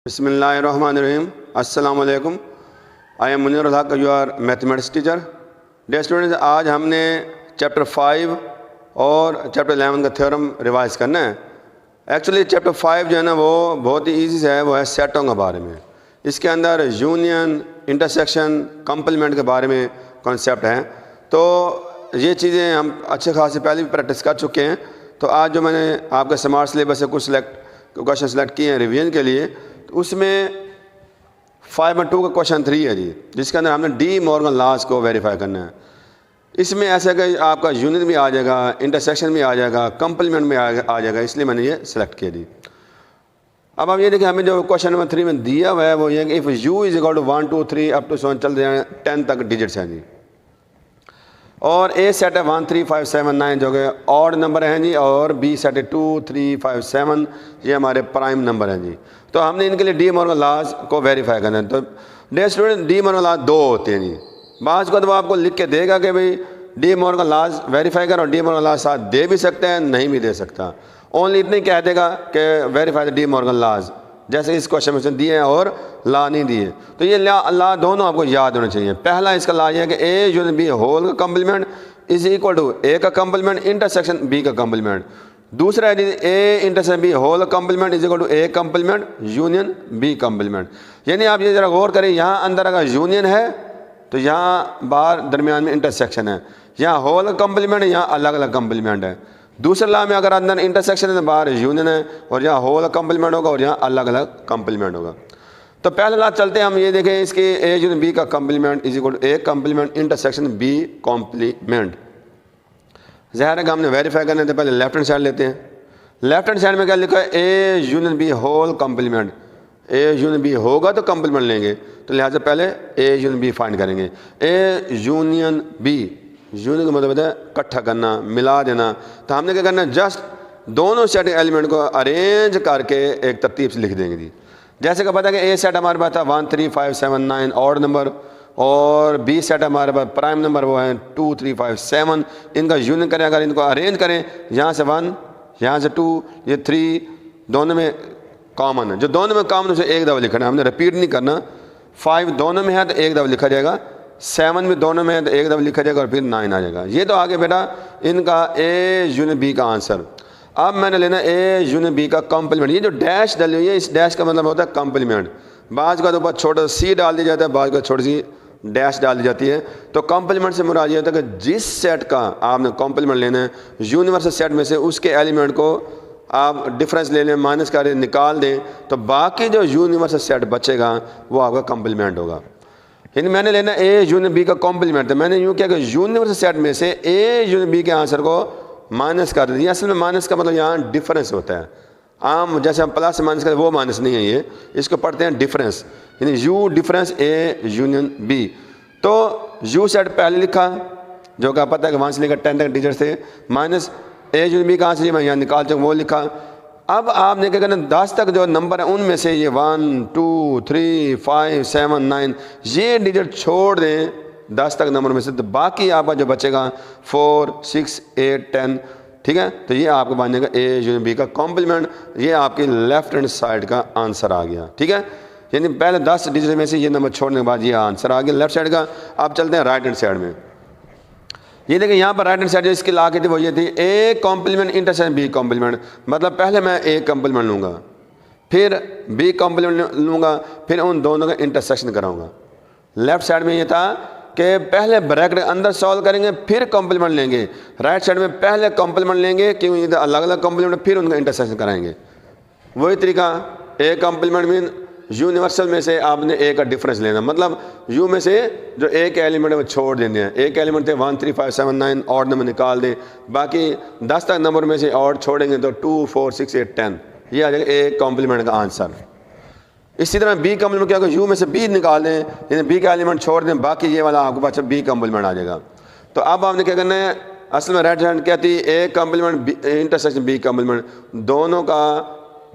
बिस्मिल्लाहिर्रहमानिर्रहीम। अस्सलाम वालेकुम। आई एम मुनीर हक, your mathematics teacher. Day students, आज हमने चैप्टर 5 और चैप्टर 11 का थ्योरम रिवाइज करना है। एक्चुअली चैप्टर 5 जो है ना वो बहुत ही ईजी से है, वो है सेटों के बारे में। इसके अंदर यूनियन, इंटरसेक्शन, कंप्लीमेंट के बारे में कॉन्सेप्ट हैं। तो ये चीज़ें हम अच्छे खासे पहले भी प्रैक्टिस कर चुके हैं। तो आज जो मैंने आपके स्मार्ट सिलेबस से कुछ क्वेश्चन सेलेक्ट किए हैं रिवीजन के लिए, तो उसमें 5.2 का क्वेश्चन 3 है जी, जिसके अंदर हमने डी मॉर्गन लॉज को वेरीफाई करना है। इसमें ऐसा है कि आपका यूनियन भी आ जाएगा, इंटरसेक्शन भी आ जाएगा, कंप्लीमेंट भी आ जाएगा, इसलिए मैंने ये सिलेक्ट किया जी। अब आप ये देखिए, हमें जो क्वेश्चन नंबर 3 में दिया हुआ है वो ये कि if U is equal to 1 2 3 up to 7 चलते हैं 10 तक डिजिट्स हैं जी, और ए सेट है 1 3 5 7 9 जो कि ऑड नंबर हैं जी, और बी सेट है 2 3 5 7, ये हमारे प्राइम नंबर हैं जी। तो हमने इनके लिए डी मॉर्गन लॉज को वेरीफाई करना है। तो dear student, De Morgan laws 2 होते हैं जी। बाज़ को तो वो आपको लिख के देगा कि भाई डी मॉर्गन लॉज वेरीफाई कर, और डी मॉर्गन लॉज साथ दे भी सकते हैं, नहीं भी दे सकता। ओनली इतनी कह देगा कि verify the De Morgan laws, जैसे इस क्वेश्चन में दिए हैं और ला नहीं दिए। तो ये ला दोनों आपको याद होने चाहिए। पहला इसका ला ये है कि ए यूनियन बी होल का complement is equal to A का कम्प्लीमेंट इंटरसेक्शन बी का कम्प्लीमेंट। दूसरा है A intersection B whole complement is equal to A complement union B complement. यानी आप ये जरा गौर करें, यहाँ अंदर अगर यूनियन है तो यहाँ बाहर दरमियान में इंटरसेक्शन है, यहाँ होल कम्प्लीमेंट है, यहाँ अलग अलग कम्प्लीमेंट है। दूसरे ला में अगर अंदर इंटरसेक्शन है तो बाहर यूनियन है, और यहाँ होल कम्प्लीमेंट होगा और यहाँ अलग अलग कम्प्लीमेंट होगा। तो पहले ला चलते हैं हम, ये देखें इसके ए यूनियन बी का complement is equal to A complement intersection B complement. ज़ाहिर है कि हमने वेरीफाई करने से पहले लेफ्ट हैंड साइड लेते हैं। लेफ्ट हैंड साइड में क्या लिखा है? A union B whole complement. A union B होगा तो कम्प्लीमेंट लेंगे, तो लिहाजा पहले ए यूनियन बी फाइंड करेंगे। ए यूनियन बी, यूनियन का मतलब है इकट्ठा करना, मिला देना। तो हमने क्या करना है, जस्ट दोनों सेट एलिमेंट को अरेंज करके एक तरतीब से लिख देंगे जी। जैसे कि पता है कि ए सेट हमारे पास था 1 3 5 7 9 ऑड नंबर, और बी सेट हमारे पास प्राइम नंबर वो है 2 3 5 7। इनका यूनियन करें, अगर इनको अरेंज करें, यहाँ से 1, यहाँ से 2, ये 3 दोनों में कॉमन है। जो दोनों में कॉमन उसे एक दफ़ा लिखना है, हमने रिपीट नहीं करना। 5 दोनों में है तो एक दफ़ा लिखा जाएगा, 7 भी दोनों में है तो एक दफ़ा लिखा जाएगा, और फिर 9 आ जाएगा। ये तो आगे बेटा इनका ए यूनियन बी का आंसर। अब मैंने लेना ए यूनियन बी का कॉम्प्लीमेंट। ये जो डैश डली हुई है, इस डैश का मतलब होता है कॉम्प्लीमेंट। बाज़ का ऊपर छोटा सी डाल दिया जाता है, बाज़ का छोटी सी डैश डाल दी जाती है। तो कॉम्प्लीमेंट से मुराद ये होता है कि जिस सेट का आपने कॉम्प्लीमेंट लेना है यूनिवर्सल सेट में से, उसके एलिमेंट को आप डिफरेंस ले लें, माइनस करें, निकाल दें, तो बाकी जो यूनिवर्सल सेट बचेगा वो आपका कॉम्प्लीमेंट होगा। यानी मैंने लेना ए यूनियन बी का कॉम्प्लीमेंट, तो मैंने यूँ किया कि यूनिवर्सल सेट में से ए यूनियन बी के आंसर को माइनस कर दिया। असल में माइनस का मतलब यहाँ डिफरेंस होता है। आम जैसे हम प्लस से माइनस करते वो माइनस नहीं है, ये इसको पढ़ते हैं डिफरेंस, यानी U difference A union B. तो यू सेट पहले लिखा, जो कि पता है कि वहाँ से लेकर 10 तक डिजिट थे, माइनस ए यूनियन बी कहाँ से मैं यहाँ निकाल चुका वो लिखा। अब आपने क्या करना, 10 तक जो नंबर है उनमें से ये 1 2 3 5 7 9 ये डिजिट छोड़ दें 10 तक नंबर में से, तो बाकी आपका जो बचेगा 4 6 8 10, ठीक है। तो ये आपको बन जाएगा ए यूनियन बी का कॉम्प्लीमेंट। ये आपकी लेफ्ट हैंड साइड का आंसर आ गया, ठीक है। यानी पहले 10 डिजिट में से ये नंबर छोड़ने के बाद ये आंसर आ गया लेफ्ट साइड का। अब चलते हैं राइट हैंड साइड में। ये देखिए यहाँ पर राइट हैंड साइड जो इसकी ला के थी वो ये थी A complement intersection B complement. मतलब पहले मैं ए कॉम्प्लीमेंट लूँगा, फिर बी कॉम्प्लीमेंट लूँगा, फिर उन दोनों का इंटरसेक्शन कराऊँगा। लेफ्ट साइड में ये था कि पहले ब्रैकेट अंदर सॉल्व करेंगे, फिर कॉम्प्लीमेंट लेंगे। राइट साइड में पहले कॉम्प्लीमेंट लेंगे, क्योंकि इधर अलग अलग कॉम्प्लीमेंट, फिर उनका इंटरसेक्शन कराएंगे। वही तरीका, ए कॉम्प्लीमेंट मीन यूनिवर्सल में से आपने ए का डिफरेंस लेना, मतलब यू में से जो ए के एलिमेंट है वो छोड़ देने हैं। ए के एलिमेंट थे 1 3 5 7 9 ऑड नंबर निकाल दें, बाकी 10 तक नंबर में से ऑड छोड़ेंगे तो 2 4 6 8 10, ये आ जाएगा ए कॉम्प्लीमेंट का आंसर। इसी तरह बी कॉम्प्लीमेंट क्या होगा, यू में से बी निकाल दें, यानी बी का एलिमेंट छोड़ दें, बाकी ये वाला आपके पास बी कॉम्प्लीमेंट आ जाएगा। तो अब आपने क्या करना है, असल में राइट हैंड क्या थी, A complement intersection B complement, दोनों का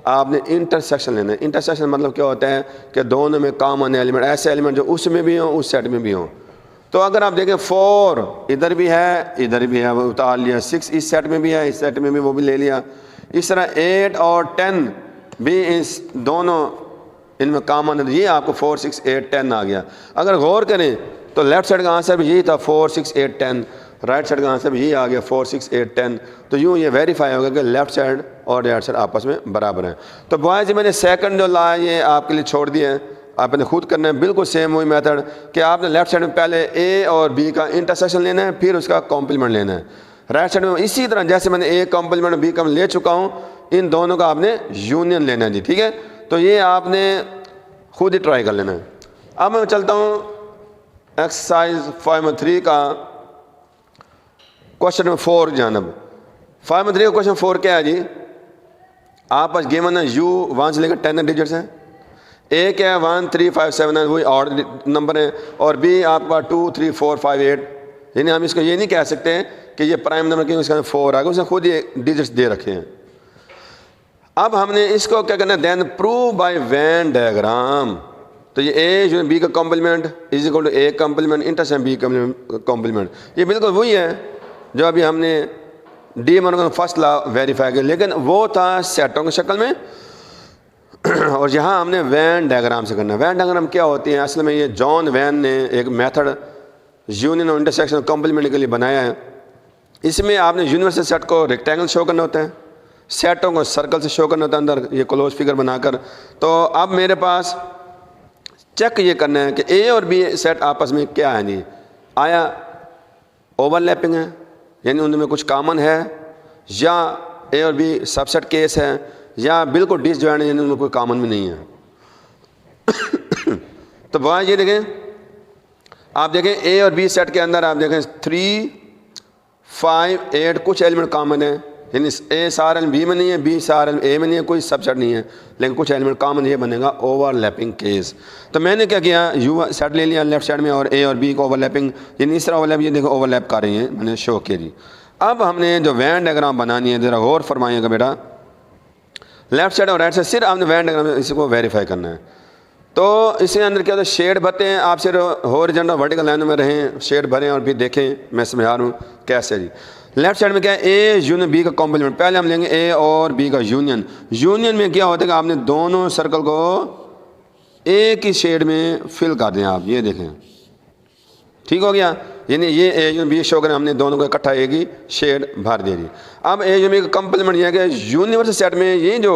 आपने इंटरसेक्शन लेना है। इंटरसेक्शन मतलब क्या होता है कि दोनों में कॉमन एलिमेंट, ऐसे एलिमेंट जो उसमें भी हों उस सेट में भी हों। तो अगर आप देखें 4 इधर भी है इधर भी है, वो उतार लिया, 6 इस सेट में भी है इस सेट में भी, वो भी ले लिया। इस तरह 8 और 10 भी इस दोनों इनमें कॉमन है, ये आपको 4, 6, 8, 10 आ गया। अगर गौर करें तो लेफ्ट साइड का आंसर भी यही था 4, 6, 8, 10, राइट साइड का आंसर भी यही आ गया 4, 6, 8, 10। तो यूँ ये वेरीफाई होगा कि लेफ्ट साइड और राइट साइड आपस में बराबर हैं। तो बॉयज़ मैंने सेकंड जो ला ये आपके लिए छोड़ दिया है, आपने खुद करना है। बिल्कुल सेम वही मेथड कि आपने लेफ्ट साइड में पहले ए और बी का इंटरसेक्शन लेना है, फिर उसका कॉम्प्लीमेंट लेना है। राइट साइड में इसी तरह जैसे मैंने ए कॉम्प्लीमेंट बी कॉम्प्लीमेंट ले चुका हूँ, इन दोनों का आपने यूनियन लेना है जी, ठीक है। तो ये आपने खुद ही ट्राई कर लेना है। अब मैं चलता हूँ एक्सरसाइज 5.3 का क्वेश्चन नंबर 4 जानब। 5.3 का क्वेश्चन 4 क्या है जी? आप पास गिवन है यू 1 से लेकर 10 डिजिट्स हैं। ए क्या है 1, 3, 5, 7, 9 वही ऑड नंबर है, और बी आपका 2, 3, 4, 5, 8। यानी हम इसको ये नहीं कह सकते हैं कि ये प्राइम नंबर क्योंकि उसका 4 आ गया, उसने खुद ये डिजिट्स दे रखे हैं। अब हमने इसको क्या करना है, then prove by Venn diagram. तो ये ए जो बी का complement is equal to A complement intersection B complement, ये बिल्कुल वही है जो अभी हमने De Morgan first law verify किया, लेकिन वो था सेटों की शक्ल में और यहाँ हमने वैन डायग्राम से करना है। वैन डायग्राम क्या होती है? असल में ये जॉन वैन ने एक मेथड यूनियन और इंटरसेक्शन कॉम्प्लीमेंट के लिए बनाया है। इसमें आपने यूनिवर्सल सेट को रेक्टेंगल शो करना होता है, सेटों को सर्कल से शो करना होता है अंदर ये क्लोज फिगर बनाकर। तो अब मेरे पास चेक ये करना है कि ए और बी सेट आपस में क्या है, नहीं आया ओवरलैपिंग है, यानी उनमें कुछ कॉमन है, या ए और बी सबसेट केस है, या बिल्कुल डिसजॉइंट है, यानी उनमें कोई कॉमन भी नहीं है। तो वहाँ ये देखें, आप देखें ए और बी सेट के अंदर आप देखें 3, 5, 8 कुछ एलिमेंट कॉमन है, यानी ए सार एलिमेंट बी में नहीं है, बी सार एलिमेंट ए में नहीं है, कोई सबसेट नहीं है, लेकिन कुछ एलिमेंट कॉमन, ये बनेगा ओवरलैपिंग केस। तो मैंने क्या किया, यू सेट ले लिया लेफ्ट साइड में और ए और बी को ओवरलैपिंग, यानी इस तरह ओवरलैप, ये देखो ओवरलैप कर रही है, मैंने शो किया जी। अब हमने जो वैन डायग्राम बनानी है, ज़रा गौर फरमाइएगा बेटा, लेफ्ट साइड और राइट साइड सिर्फ आपने वैन डायग्राम इसको वेरीफाई करना है। तो इसके अंदर क्या होता है, शेड भरते हैं, आप सिर्फ हॉरिजॉन्टल वर्टिकल लाइन में रहें, शेड भरें और फिर देखें मैं समझा रहा हूँ कैसे जी। लेफ्ट साइड में क्या है, ए यूनियन बी का कॉम्प्लीमेंट, पहले हम लेंगे ए और बी का यूनियन। यूनियन में क्या होता है कि आपने दोनों सर्कल को एक ही शेड में फिल कर दें, आप ये देखें, ठीक हो गया। यानी ये ए यूनियन बी शो करें, हमने दोनों को इकट्ठा एक ही शेड भर दे दी। अब ए यूनियन बी का कॉम्प्लीमेंट यह है कि यूनिवर्सल सेट में ये जो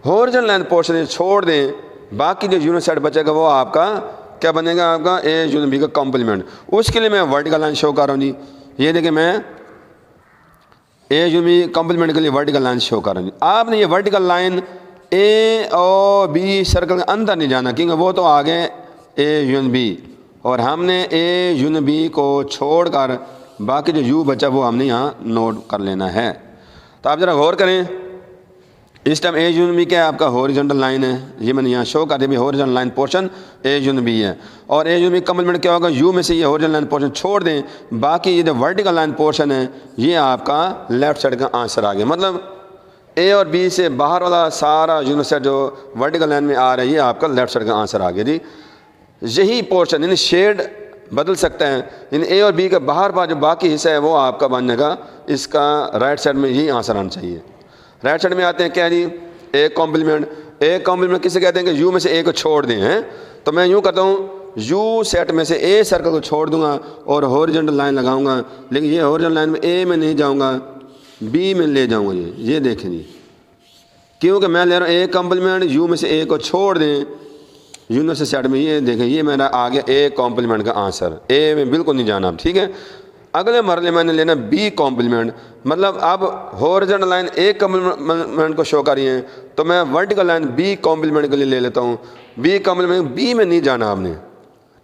हॉरिजॉन्टल लाइन पोर्शन है छोड़ दें, बाकी जो यूनिट सेट बचेगा वो आपका क्या बनेगा, आपका ए यूनियन बी का कॉम्प्लीमेंट। उसके लिए मैं वर्टिकल लाइन शो कर रहा हूँ जी, ये देखिए मैं ए यूनियन बी कॉम्प्लीमेंट के लिए वर्टिकल लाइन शो कर रहा हूँ। आपने ये वर्टिकल लाइन ए और बी सर्कल के अंदर नहीं जाना, क्योंकि वो तो आ गए ए यूनियन बी, और हमने ए यूनियन बी को छोड़कर बाकी जो यू बचा वो हमने यहाँ नोट कर लेना है। तो आप ज़रा गौर करें, इस टाइम ए यूनियन बी क्या है, आपका हॉरिजॉन्टल लाइन है, ये मैंने यहाँ शो कर दिया, horizontal line portion A union B है, और ए यूनियन बी कॉम्प्लीमेंट क्या होगा, यू में से ये हॉरिजॉन्टल लाइन पोर्शन छोड़ दें, बाकी ये जो वर्टिकल लाइन पोर्शन है ये आपका लेफ्ट साइड का आंसर आ गया। मतलब ए और बी से बाहर वाला सारा यूनिट सेट जो वर्टिकल लाइन में आ रहा है ये आपका लेफ्ट साइड का आंसर आ गया जी। यही पोर्शन यानी शेड बदल सकता है, यानी ए और बी का बाहर जो बाकी हिस्सा है वो आपका बनेगा, इसका राइट साइड में यही आंसर आना चाहिए। राइट साइड में आते हैं क्या जी, ए कॉम्प्लीमेंट। ए कॉम्प्लीमेंट किसे कहते हैं कि यू में से ए को छोड़ दें हैं, तो मैं यूँ करता हूँ, यू सेट में से ए सर्कल को छोड़ दूंगा और हॉरिजॉन्टल लाइन लगाऊंगा, लेकिन ये हॉरिजॉन्टल लाइन में ए में नहीं जाऊंगा, बी में ले जाऊंगा। ये देखें जी, क्योंकि मैं ले रहा हूँ ए कॉम्प्लीमेंट, यू में से ए को छोड़ दें यूनिवर्सल सेट में, ये देखें ये मेरा आ गया ए कॉम्प्लीमेंट का आंसर, ए में बिल्कुल नहीं जाना। ठीक है, अगले मरले मैंने लेना बी कॉम्प्लीमेंट, मतलब अब हॉरिजॉन्टल लाइन ए कॉम्प्लीमेंट को शो करी है, तो मैं वर्टिकल लाइन बी कॉम्प्लीमेंट के लिए ले लेता हूँ। बी कॉम्प्लीमेंट बी में नहीं जाना आपने,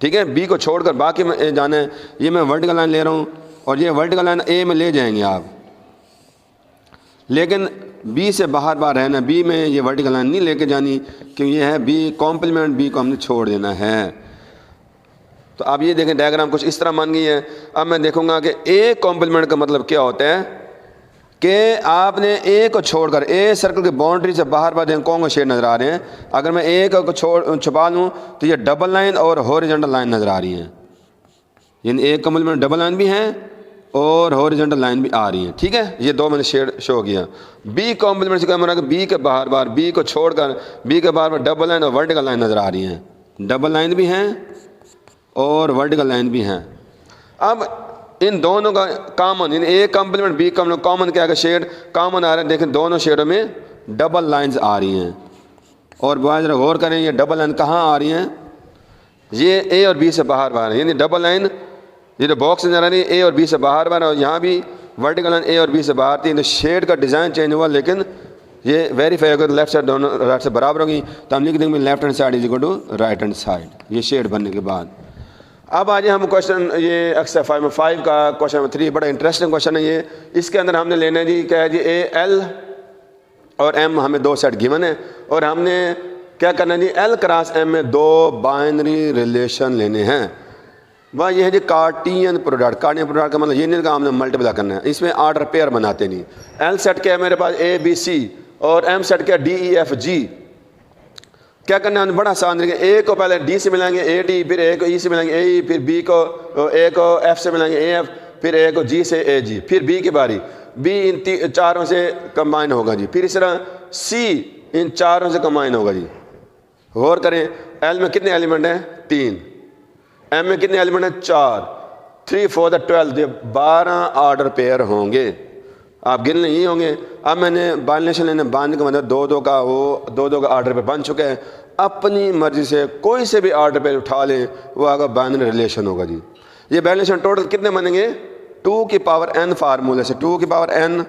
ठीक है, बी को छोड़कर बाकी में जाना है। ये मैं वर्टिकल लाइन ले रहा हूँ और ये वर्टिकल लाइन ए में ले जाएंगे आप, लेकिन बी से बाहर रहना, बी में ये वर्टिकल लाइन नहीं लेके जानी, क्योंकि ये है बी कॉम्प्लीमेंट, बी को हमने छोड़ देना है। तो आप ये देखें डायग्राम कुछ इस तरह मान गई है। अब मैं देखूंगा कि ए कॉम्प्लीमेंट का मतलब क्या होता है कि आपने ए को छोड़कर, ए सर्कल की बाउंड्री से बाहर देखें कौन को शेड नज़र आ रहे हैं, अगर मैं ए को छुपा लूँ तो ये डबल लाइन और हॉरिजॉन्टल लाइन नज़र आ रही हैं, यानी ए कॉम्प्लीमेंट डबल लाइन भी हैं और हॉरिजॉन्टल लाइन भी आ रही है। ठीक है, ये दो मैंने शेड शो किया। बी कॉम्प्लीमेंट से क्या मना कि बी के बाहर बार, बी को छोड़कर बी के बाहर बार डबल लाइन और वर्टिकल लाइन नज़र आ रही हैं, डबल लाइन भी हैं और वर्टिकल लाइन भी हैं। अब इन दोनों का कॉमन, इन A complement B complement common क्या है, शेड कॉमन आ रहा है। देखें दोनों शेडों में डबल लाइंस आ रही हैं। और बात जरा गौर करें, ये डबल लाइन कहाँ आ रही हैं, ये ए और बी से बाहर बाहर है, यानी डबल लाइन ये जो बॉक्स नजर आ रही है ए और बी से बाहर बाहर, और यहाँ भी वर्टिकल लाइन ए और बी से बाहर थी। तो शेड का डिज़ाइन चेंज हुआ, लेकिन ये वेरीफाई अगर लेफ्ट साइड दोनों राइट से बराबर होगी तो हम लिख देंगे left hand side is equal to right hand side, ये शेड बनने के बाद। अब आज हम क्वेश्चन ये एक्सरसाइज 5 का क्वेश्चन नंबर 3, बड़ा इंटरेस्टिंग क्वेश्चन है ये। इसके अंदर हमने लेना है जी क्या है जी, ए एल और एम हमें दो सेट गिवन है, और हमने क्या करना है जी, एल क्रॉस एम में दो बाइनरी रिलेशन लेने हैं। वह ये है जी कार्टियन प्रोडक्ट। कार्टियन प्रोडक्ट का मतलब ये नहीं कि हमने मल्टीप्लाई करना है, इसमें ऑर्डर पेयर बनाते नहीं। एल सेट क्या है मेरे पास, ए बी सी, और एम सेट क्या, डी ई एफ जी। क्या करना है, बड़ा आसान तरीके, ए को पहले डी से मिलाएंगे ए डी, फिर ए को ई से मिलाएंगे ए ई, फिर बी को ए को एफ से मिलाएंगे ए एफ, फिर ए को जी से ए जी, फिर बी की बारी, बी इन चारों से कंबाइन होगा जी, फिर इस तरह सी इन चारों से कंबाइन होगा जी। गौर करें, एल में कितने एलिमेंट हैं, 3, एम में कितने एलिमेंट हैं, 4, 3 4 12, 12 ऑर्डर पेयर होंगे। आप गिन लें, यही होंगे। अब मैंने बाइनरेशन लेने बांधने का मतलब दो दो का वो दो दो का ऑर्डर पे बन चुके हैं। अपनी मर्जी से कोई से भी ऑर्डर पे उठा लें, वो आगे बाइनरी रिलेशन होगा जी। ये बाइनरेशन टोटल कितने बनेंगे, 2 की पावर n फार्मूले से, 2 की पावर n,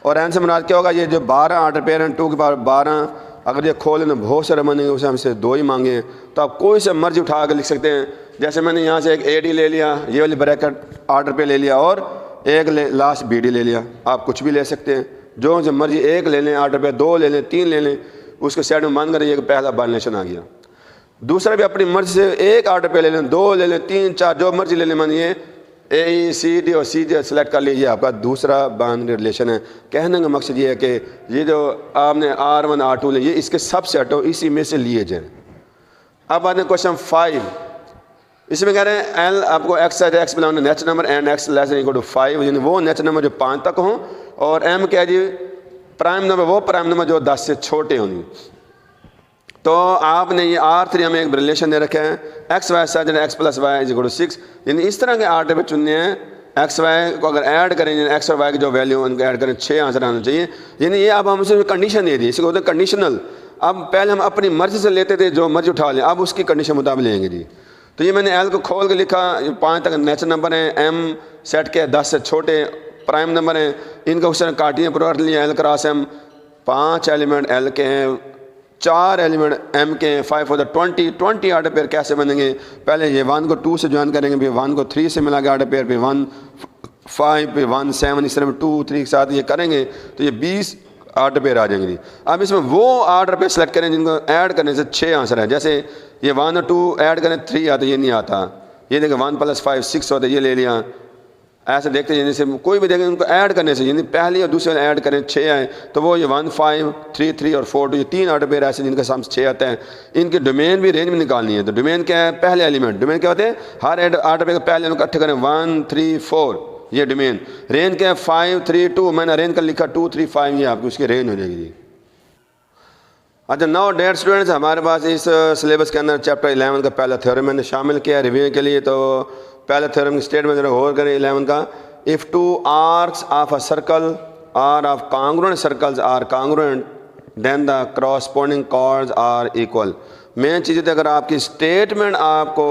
और n से मुराद क्या होगा, ये जो 12 ऑर्डर पेयर हैं 2 की पावर 12, अगर ये खोलें तो बहुत सारे बनेंगे, उसे हमसे 2 ही मांगे तो आप कोई से मर्जी उठा कर लिख सकते हैं। जैसे मैंने यहाँ से एक ए डी ले लिया, ये वाली ब्रैकेट ऑर्डर पे ले लिया, और एक लास्ट बी डी ले लिया। आप कुछ भी ले सकते हैं, जो मर्जी एक ले लें ऑर्डर पे, 2 ले लें, 3 ले लें, उसके साइड में मान कर ये पहला बाइनरेशन आ गया। दूसरा भी अपनी मर्जी से एक ऑर्डर पे ले लें, 2 ले लें, 3 4 जो मर्जी ले लें, मानिए ए ई सी डी और सी डी सेलेक्ट कर लीजिए, आपका दूसरा बाइनरी रिलेशन है। कहने का मकसद ये है कि ये जो आपने R1 R2 ले, ये इसके सबसेट हो, इसी में से लिए जाए। अब आते हैं क्वेश्चन 5, इसमें कह रहे हैं एल आपको एक्स है, X belong to natural number and X less than equal to 5, यानी वो नेचुरल नंबर जो 5 तक हों, और एम क्या है जी, प्राइम नंबर, वो प्राइम नंबर जो 10 से छोटे होंगे। तो आपने ये R3 हमें एक रिलेशन दे रखे हैं, एक्स वाई साथ X plus Y is equal to 6, यानी इस तरह के ऑर्डर पे चुनने हैं। एक्स वाई को अगर ऐड करें, एक्स और वाई की जो वैल्यू उनको ऐड करें, 6 आंसर आना चाहिए। यानी ये अब हमसे कंडीशन दे दी, इसको होता है कंडीशनल। अब पहले हम अपनी मर्जी से लेते थे, जो मर्जी उठा लें, अब उसकी कंडीशन मुताबिक लेंगे जी। तो ये मैंने एल को खोल के लिखा, 5 तक नेचुरल नंबर है, एम सेट के 10 से छोटे प्राइम नंबर हैं, इनका उस तरह कार्टियन प्रोडक्ट लिया, L cross M, 5 element L के हैं, 4 एलिमेंट एम के हैं, 5 for 20 ऑर्डर पेयर कैसे बनेंगे, पहले ये 1 को 2 से ज्वाइन करेंगे, फिर 1 को 3 से मिला के ऑर्डर पेयर, फिर 1 5 फिर 1 7, इस तरह में 2 3 के साथ ये करेंगे तो ये 20 ऑर्डर पेयर आ जाएंगे जी। अब इसमें वो ऑर्डर पेयर सेलेक्ट करें जिनको ऐड करने से 6 आंसर है। जैसे ये 1 और 2 ऐड करें 3 आता, ये नहीं आता। ये देखें 1 + 5 6 होता है, ये ले लिया। ऐसे देखते हैं, जैसे कोई भी देखें उनको ऐड करने से, यानी पहली और दूसरे ऐड करें 6 आए, तो वो ये 1 5 3 3 और 4 2, ये 3 ऑर्डर पेयर ऐसे जिनका सम 6 आता है। इनके डोमेन भी रेंज में निकालनी है। तो डोमेन क्या है, पहले एलिमेंट, डोमेन क्या होते हैं, हर ऑर्डर पेयर पहले उनको इकट्ठे करें, 1 3 4, ये डोमेन। रेंज क्या है, 5 3 2, मैंने अरेंज कर लिखा 2 3 5, ये आपकी उसकी रेंज हो जाएगी जी। अच्छा, नाउ डेयर स्टूडेंट्स, हमारे पास इस सिलेबस के अंदर चैप्टर 11 का पहला थ्योरम मैंने शामिल किया रिव्यू के लिए। तो पहले थ्योरम की स्टेटमेंट जरा गौर करें 11 का, if 2 arcs of a circle are of congruent circles are congruent then the corresponding chords are equal. Main चीज़ है, अगर आपकी स्टेटमेंट आपको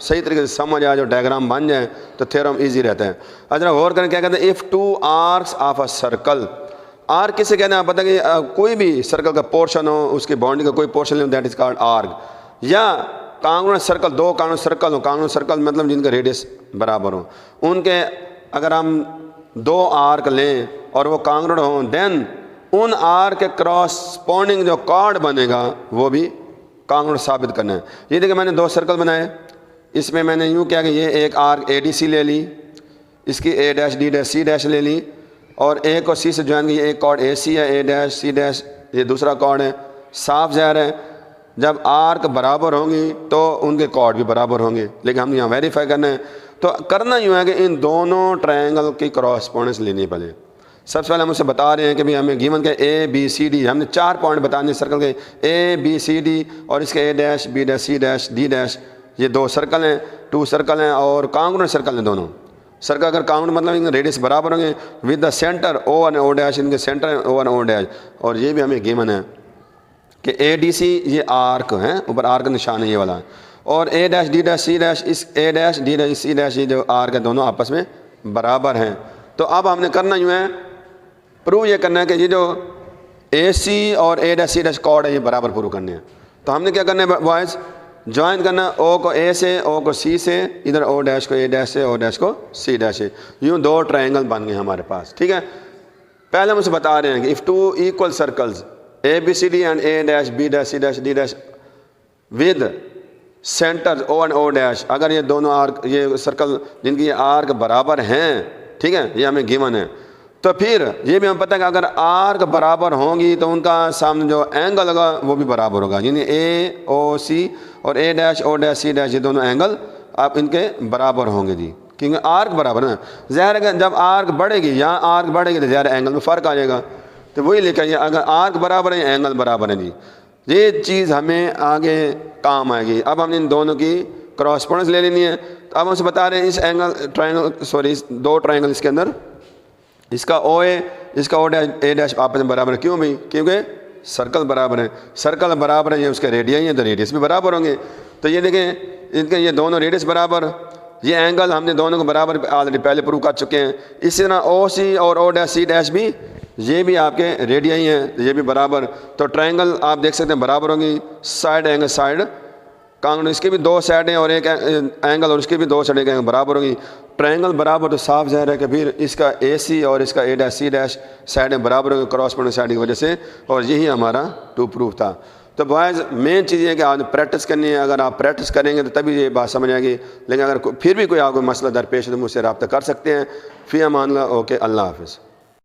सही तरीके से समझ आए, जो डायग्राम बन जाए, तो थ्योरम इजी रहता है। अच्छा, गौर करें क्या कहते हैं, if 2 arcs of a circle, arc किसे कहते हैं आप पता कि कोई भी सर्कल का पोर्शन हो, उसकी बाउंड्री का कोई पोर्शन ले, दैट इज कॉल्ड आर्क। या कांग्रुएंट सर्कल, 2 कांग्रुएंट सर्कल हो, कांग्रुएंट सर्कल मतलब जिनका रेडियस बराबर हो, उनके अगर हम 2 आर्क लें और वो कांग्रुएंट हो, देन उन आर्क के क्रॉसपॉन्डिंग जो कॉर्ड बनेगा वो भी कांग्रुएंट साबित करना है। ये देखिए मैंने 2 सर्कल बनाए, इसमें मैंने यूँ किया कि ये एक आर्क ए डी सी ले ली, इसकी A dash D dash C dash ले ली, और ए को सी से ज्वाइन किया, एक कॉर्ड ए सी है, ए डैश सी डैश ये दूसरा कॉर्ड है। साफ ज़ाहिर है जब आर्क बराबर होंगी तो उनके कॉर्ड भी बराबर होंगे, लेकिन हम यहाँ वेरीफाई करना है। तो करना यूँ है कि इन दोनों ट्रायंगल की कॉरस्पॉन्डेंस लेनी पड़े। सबसे पहले हम उससे बता रहे हैं कि भाई हमें गिवन के ए बी सी डी, हमने 4 पॉइंट बताने सर्कल के ए बी सी डी, और इसके A dash B dash C dash D dash, ये 2 सर्कल हैं, 2 सर्कल हैं और कांग्रुएंट सर्कल हैं दोनों। सर्कल अगर कांग्रुएंट मतलब इनके रेडियस बराबर होंगे with the centre O and O dash, इनके centre O and O dash. और ये भी हमें गिवन है कि ए डी सी ये आर्क है, ऊपर आर्क का निशान है ये वाला, और A dash D dash C dash, इस A dash D dash C dash ये जो आर्क है दोनों आपस में बराबर हैं। तो अब हमने करना यूँ है, प्रूव ये करना है कि ये जो ए सी और A dash C dash cord है ये बराबर प्रूव करने हैं। तो हमने क्या करना है बॉयज़, ज्वाइन करना है ओ को ए से, ओ को सी से, इधर ओ डैश को ए डैश से, ओ डैश को सी डैश से, यूँ 2 ट्रायंगल बन गए हमारे पास। ठीक है, पहले हम उसे बता रहे हैं कि if 2 equal circles A B C D and A dash B dash C dash D dash with centre O and O dash, अगर ये दोनों आर्क, ये सर्कल जिनकी ये आर्क बराबर हैं, ठीक है, ये हमें गिवन है, तो फिर ये भी हमें पता है कि अगर आर्क बराबर होंगी तो उनका सामने जो एंगल होगा वो भी बराबर होगा, यानी ए ओ सी और A dash O dash C dash, ये दोनों एंगल आप इनके बराबर होंगे जी, क्योंकि आर्क बराबर है। ज़ाहिर है कि जब आर्क बढ़ेगी, यहाँ आर्क बढ़ेगी तो ज़ाहिर एंगल में फ़र्क आ जाएगा। तो वही लिखा है, अगर आर्क बराबर है एंगल बराबर है जी, ये चीज़ हमें आगे काम आएगी। अब हमने इन दोनों की कॉरस्पॉन्डेंस ले लेनी है। तो अब हमसे बता रहे हैं इस एंगल ट्रायंगल, सॉरी इस 2 ट्रायंगल इसके अंदर, इसका ओ ए, इसका ओ डैश ए डैश आपस में बराबर है। क्यों भाई? क्योंकि सर्कल बराबर है, सर्कल बराबर है, ये उसके रेडियस हैं तो रेडियस भी बराबर होंगे। तो ये देखें इनके ये दोनों रेडियस बराबर, ये एंगल हमने दोनों को बराबर ऑलरेडी पहले प्रूव कर चुके हैं। इसी तरह ओ सी और ओ डैश सी डैश भी, ये भी आपके रेडियस हैं, ये भी बराबर। तो ट्रायंगल आप देख सकते हैं बराबर होंगी, साइड एंगल साइड कांगुएंट, इसके भी 2 साइड हैं और एक एंगल और इसके भी 2 साइड एंगल बराबर होंगी। ट्रायंगल बराबर तो साफ ज़ाहिर है कि फिर इसका ए सी और इसका ए डैश सी डैश साइडें बराबर होंगी कॉरस्पॉन्डिंग साइड की वजह से, और यही हमारा 2 प्रूफ था। तो बॉयज़ मेन चीज़ ये है कि आपने प्रैक्टिस करनी है। अगर आप प्रैक्टिस करेंगे तो तभी ये बात समझ आएगी। लेकिन अगर फिर भी कोई आपको मसला दरपेश है तो मुझसे रब्ता कर सकते हैं। फ़ी अमान अल्लाह। ओके, अल्लाह हाफ़िज़।